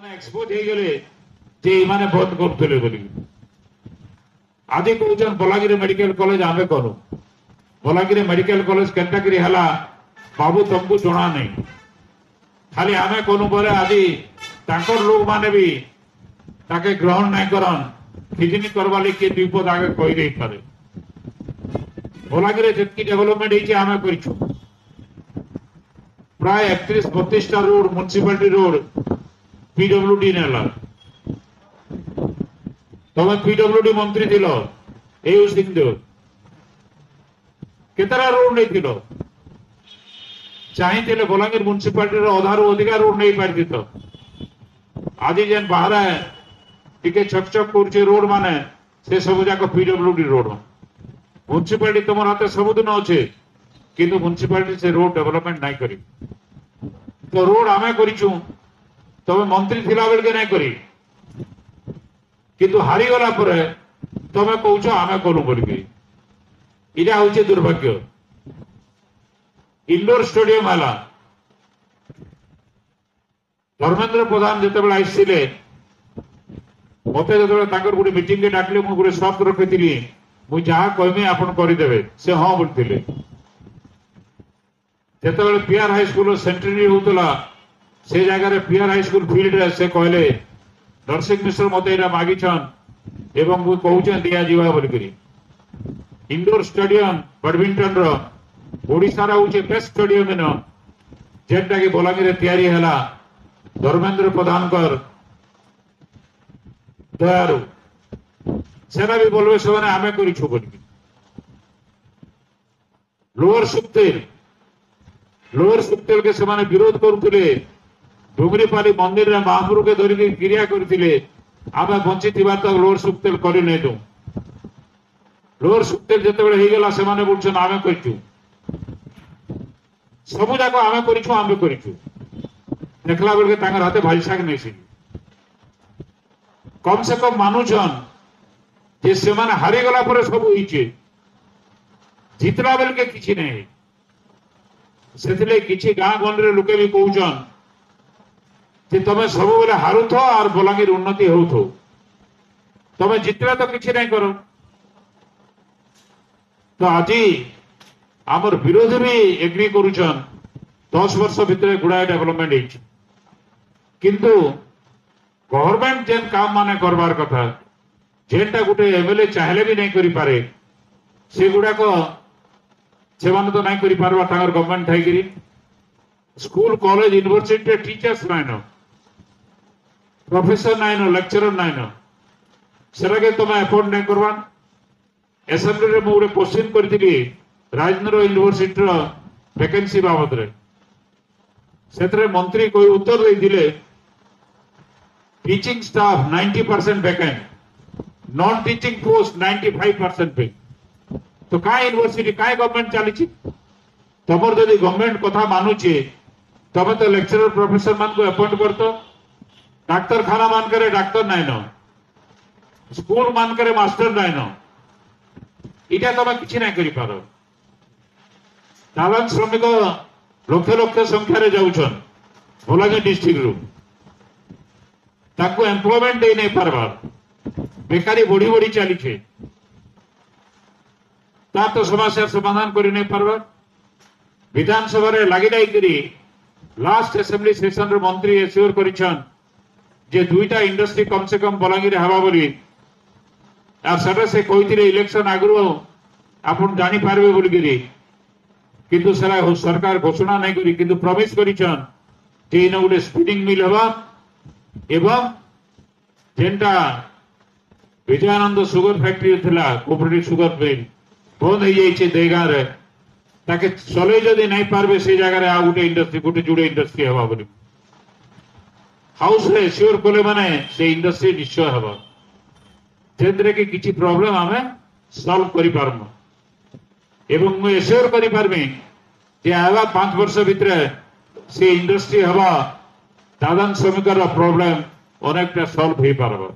Expose हो गले जे इमाने बंद करते बोली आज कहते बलांगीर मेडिकल कॉलेज आमे करूँ बलांगीर मेडिकल कॉलेज केनटागिरी हला बाबू तुमको जना नहीं खाली आमे करूँ बोले आज तांकर लोग माने भी ताके ग्रहण नहीं करन किडनी करवा लिखे दुई पद आगे कही दे पारे बलांगीर जितकी डेवलपमेंट होती आमे करिछु प्राय 31-32 रोड म्युनिसिपालिटी रोड पीडब्ल्यूडी नेला तमे पीडब्ल्यूडी मंत्री थिलो एयू सिंह केतरा रोड नहीं थिलो चाहिए बलांगीर म्युनिसिपालिटी अधारू अधिका रोड नहीं पारि तो आज जेन बाहर टिके चकचक कर रोड माने से सब जाक पीडब्ल्यूडी रोड म्युनिसिपालिटी तुम हाथ सबुदिन अच्छे किंतु म्युनिसिपालिटी से रोड डेवलपमेंट नहीं करी तो रोड आमे करिछु तमे मंत्री थिला बेल के नहीं करी किंतु हारी गला परे तमे कहउछ आमे करू बोल के इरा होचे दुर्भाग्य इंडोर स्टेडियम आला धर्मेंद्र प्रधान जते बेला आइसिले मते जते बेला ताकर गुडी मीटिंग के डाकले मु गुडी शर्त रखिथिली मु जहा कहमे आपण करि देबे से हां बोलथिले जते बेला पीआर हाई स्कूल सेंट्रनी होतला से जगह पीआर हाई स्कूल फील्ड रे से कहले नरसिंह मिश्र मते एरा मागिछन एवं मु कहउछन दिया जीवा बोल करी इंडोर स्टेडियम बैडमिंटन रो ओडिसा रा होचे बेस्ट स्टेडियम इन जेंटा के बलांगीर तैयारी हला धर्मेंद्र प्रधान कर दयारु सेना भी बोलबे सेने आमे करिछु बोल लोअर सुक्तेल के सेमाने विरोध करुथिले डुंगरीपाली मंदिर रे महाप्रभु के धरिक क्रिया करथिले आमे बंची थिबा त लोअर सुक्तेल करि नै दो लोअर सुक्तेल जते बेले हे गेला सेमाने बोलछन आमे करिछु सब जाको आमे करिछु देखला बेल के तांगर हाथे भाई साग नै सी कम से कम मानुछन जे सेमाने हारि गला परे सब होइचे जितला बेल के किछि नै सेथिले किछि गां गन रे लोके भी कहउछन जे तमे सब बेले हारुथो और बलांगीर उन्नति होउथो तमे जितले तो किछि नै करो तो आज आमर विरोधी भी एग्री करुछन 10 वर्ष भितर गुड़ाए डेवलपमेंट होइछ किंतु गवर्नमेंट जेन काम माने करबार कथा जेनटा गुटे एमएलए चाहले भी नहीं करि पारे से गुडा को सेमाने तो नहीं करि पारबा तांगर गवर्नमेंट थाई गिरी स्कूल कॉलेज यूनिवर्सिटी टीचर्स नाइनो प्रोफेसर नाइनो लेक्चरर नाइनो सेराके तमे अपॉइंट नहीं करबा असेंबली रे मु गुटे क्वेश्चन करथिली राजनगर यूनिवर्सिटी रो वैकेंसी बाबत रे सेतरे मंत्री कोई उत्तर दे दिले teaching staff 90% vacant non teaching post 95% पे तो काय यूनिवर्सिटी काय गवर्नमेंट चली तमर जदि गवर्नमेंट कथा मानुचे तमे तो लेक्चरर प्रोफेसर मान को अपॉइंट करतो डाक्टर खाना मान करे डाक्टर नाइ न स्कूल मान करे मास्टर नाइ न इटा तमे किछि नाइ करि पारो तालन श्रमिक लक्ष लक्ष संख्या रे जाउछन बलांगीर डिस्ट्रिक्ट रु ताको एम्प्लॉयमेंट दे नै पारबा बेकारी बढ़ी बढ़ी चली छे ता तो समस्या समाधान करि नै पारबा विधानसभा रे लागि नै करी लास्ट असेंबली सेशन रे मंत्री एश्योर करिछन जे दुईटा इंडस्ट्री कम से कम बलांगीर हवा बोली आ सडे से कहिथिले इलेक्शन आगरो आपण जानि पारबे बोली गिरी किंतु सरा सरकार घोषणा नहीं करी किंतु प्रॉमिस करिछन जे इन गुटे स्पिनिंग मिल हवा एवं जेंटा विजयानंद सुगर फैक्ट्री थिला कोऑपरेटिव सुगर मिल बंद हो जाइए देगा रे ताके चले जदि नहीं पारबे से जगह रे आ गुटे इंडस्ट्री गुटे जुड़े इंडस्ट्री हवा बोली हाउस रे श्योर कोले माने से इंडस्ट्री निश्चय हवा जेंद्रे के किछि प्रॉब्लम हमें सॉल्व करि पारम एवं मु एश्योर करि पारबे जे आवा 5 वर्ष भितर से इंडस्ट्री हवा दादन श्रमिकर प्रॉब्लम अनेकटा सॉल्व हो पारबा।